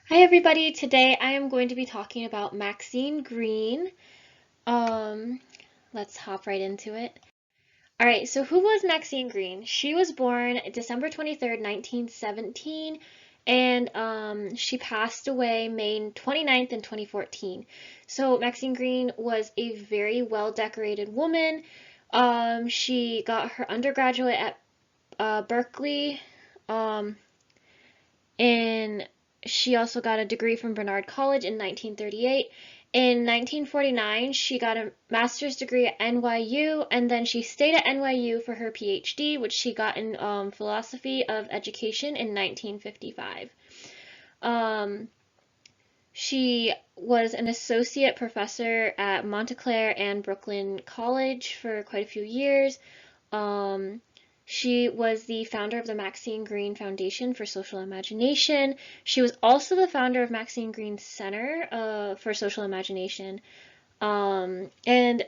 Hi everybody, today I am going to be talking about Maxine Greene. Um, let's hop right into it. Alright, so who was Maxine Greene? She was born December 23rd, 1917, and she passed away May 29th in 2014. So Maxine Greene was a very well-decorated woman. She got her undergraduate at Berkeley, um, and she also got a degree from Barnard College in 1938. In 1949, she got a master's degree at NYU, and then she stayed at NYU for her PhD, which she got in philosophy of education in 1955. Um, she was an associate professor at Montclair and Brooklyn College for quite a few years. Um, she was the founder of the Maxine Greene Foundation for Social Imagination. She was also the founder of Maxine Greene Center for Social Imagination. And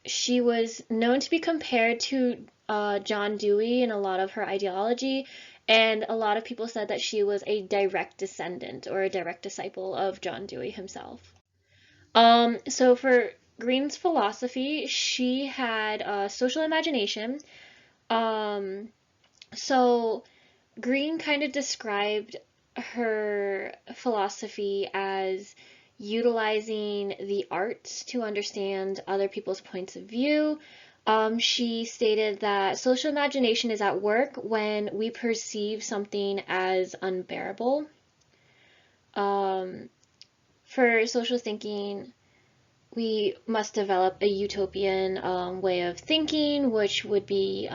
she was known to be compared to John Dewey in a lot of her ideology, and a lot of people said that she was a direct descendant or a direct disciple of John Dewey himself. So for Greene's philosophy, she had social imagination. Um, so Greene kind of described her philosophy as utilizing the arts to understand other people's points of view. She stated that social imagination is at work when we perceive something as unbearable. Um, for social thinking, we must develop a utopian way of thinking, which would be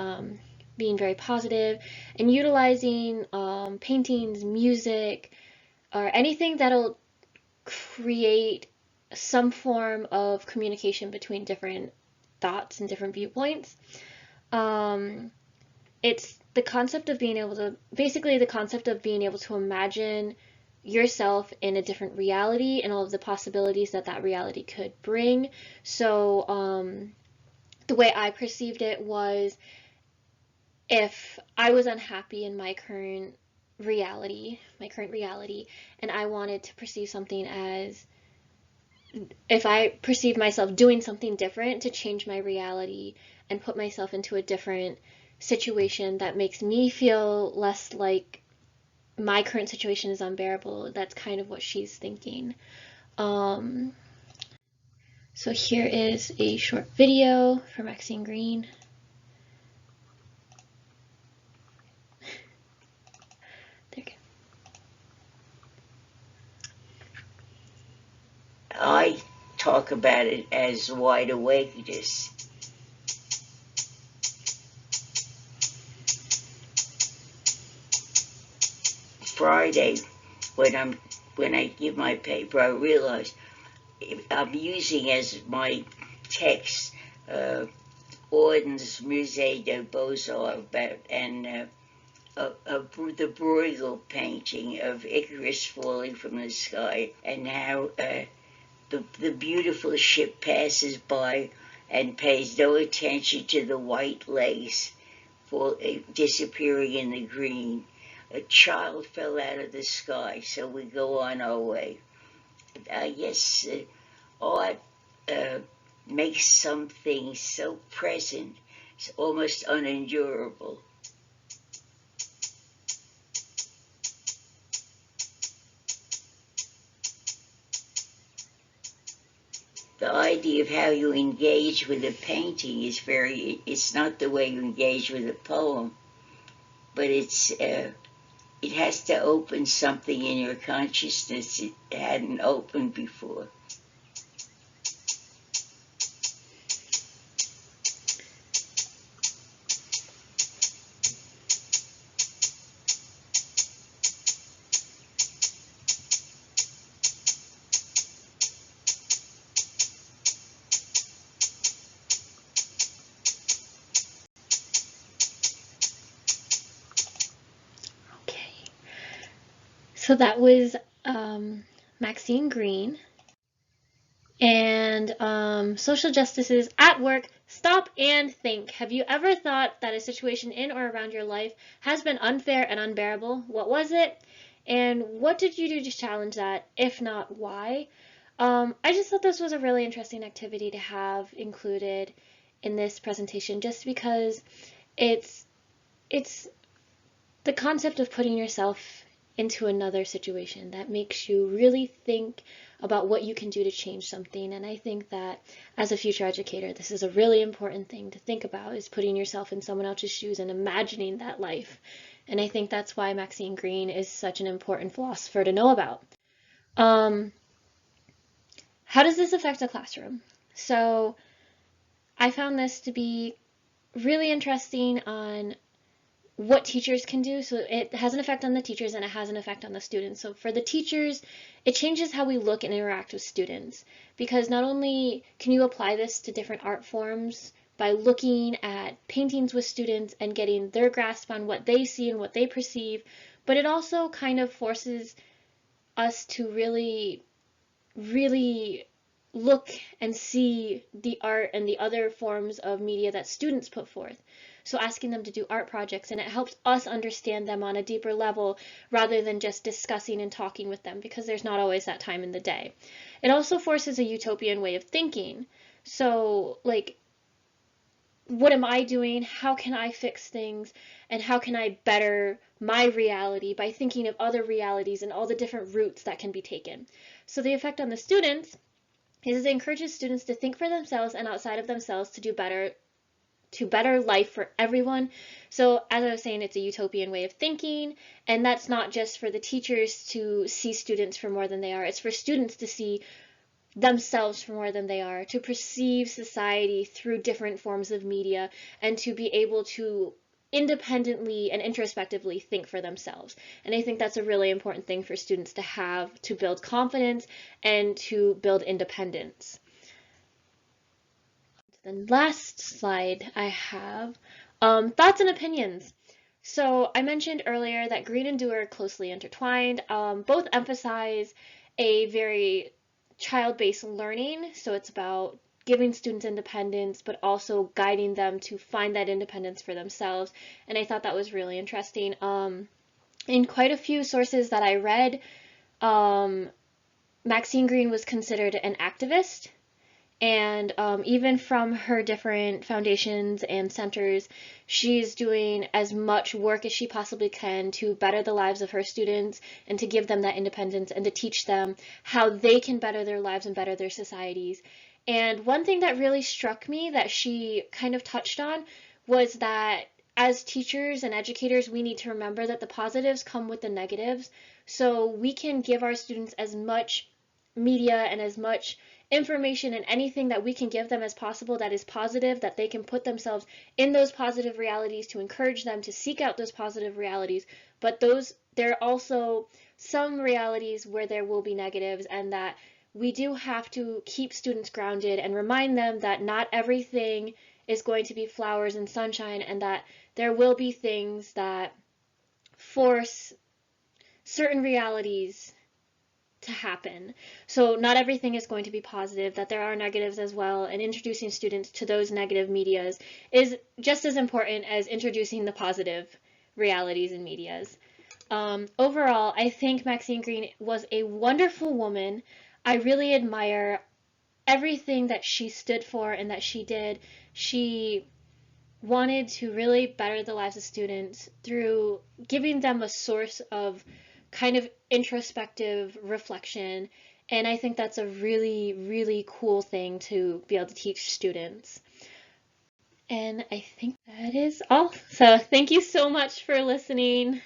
being very positive and utilizing paintings, music, or anything that'll create some form of communication between different thoughts and different viewpoints. Um, it's the concept of being able to, basically, the concept of being able to imagine yourself in a different reality and all of the possibilities that that reality could bring. So, the way I perceived it was if I was unhappy in my current reality, and I wanted to perceive something as, if I perceived myself doing something different to change my reality and put myself into a different situation that makes me feel less like my current situation is unbearable, that's kind of what she's thinking. Um, so here is a short video for Maxine Greene. There you I talk about it as wide awakeness. Friday, when I give my paper, I realize I'm using as my text Auden's Musée des Beaux-Arts about the Bruegel painting of Icarus falling from the sky, and how the beautiful ship passes by and pays no attention to the white lace disappearing in the green. A child fell out of the sky, so we go on our way. Yes, art uh, makes something so present, it's almost unendurable. The idea of how you engage with a painting is it's not the way you engage with a poem, but it has to open something in your consciousness it hadn't opened before. go. Okay. So that was Maxine Greene. And social justices at work, stop and think. Have you ever thought that a situation in or around your life has been unfair and unbearable? What was it? And what did you do to challenge that? If not, why? I just thought this was a really interesting activity to have included in this presentation, just because it's it's the concept of putting yourself into another situation that makes you really think about what you can do to change something. And I think that as a future educator, this is a really important thing to think about, is putting yourself in someone else's shoes and imagining that life. And I think that's why Maxine Greene is such an important philosopher to know about. How does this affect the classroom? So I found this to be really interesting on what teachers can do. So it has an effect on the teachers and it has an effect on the students. So for the teachers, it changes how we look and interact with students, because not only can you apply this to different art forms by looking at paintings with students and getting their grasp on what they see and what they perceive, but it also kind of forces us to really look and see the art and the other forms of media that students put forth. So asking them to do art projects, and it helps us understand them on a deeper level rather than just discussing and talking with them, because there's not always that time in the day. It also forces a utopian way of thinking. So like, what am I doing? How can I fix things? And how can I better my reality by thinking of other realities and all the different routes that can be taken? So the effect on the students is it encourages students to think for themselves and outside of themselves to better life for everyone. So as I was saying, it's a utopian way of thinking, and that's not just for the teachers to see students for more than they are. It's for students to see themselves for more than they are, to perceive society through different forms of media, and to be able to independently and introspectively think for themselves. And I think that's a really important thing for students to have, to build confidence and to build independence. The last slide I have, thoughts and opinions. So I mentioned earlier that Greene and Dewar are closely intertwined. Both emphasize a very child-based learning, so it's about giving students independence, but also guiding them to find that independence for themselves. And I thought that was really interesting. In quite a few sources that I read, Maxine Greene was considered an activist. And even from her different foundations and centers, she's doing as much work as she possibly can to better the lives of her students and to give them that independence and to teach them how they can better their lives and better their societies. And one thing that really struck me that she kind of touched on was that as teachers and educators, we need to remember that the positives come with the negatives. So we can give our students as much media and as much information and anything that we can give them as possible that is positive, that they can put themselves in those positive realities, to encourage them to seek out those positive realities. But there are also some realities where there will be negatives, and that we do have to keep students grounded and remind them that not everything is going to be flowers and sunshine, and that there will be things that force certain realities to happen. So not everything is going to be positive, that there are negatives as well, and introducing students to those negative medias is just as important as introducing the positive realities and medias. Overall, I think Maxine Greene was a wonderful woman. I really admire everything that she stood for and that she did. She wanted to really better the lives of students through giving them a source of kind of introspective reflection. And I think that's a really, really cool thing to be able to teach students. And I think that is all. So thank you so much for listening.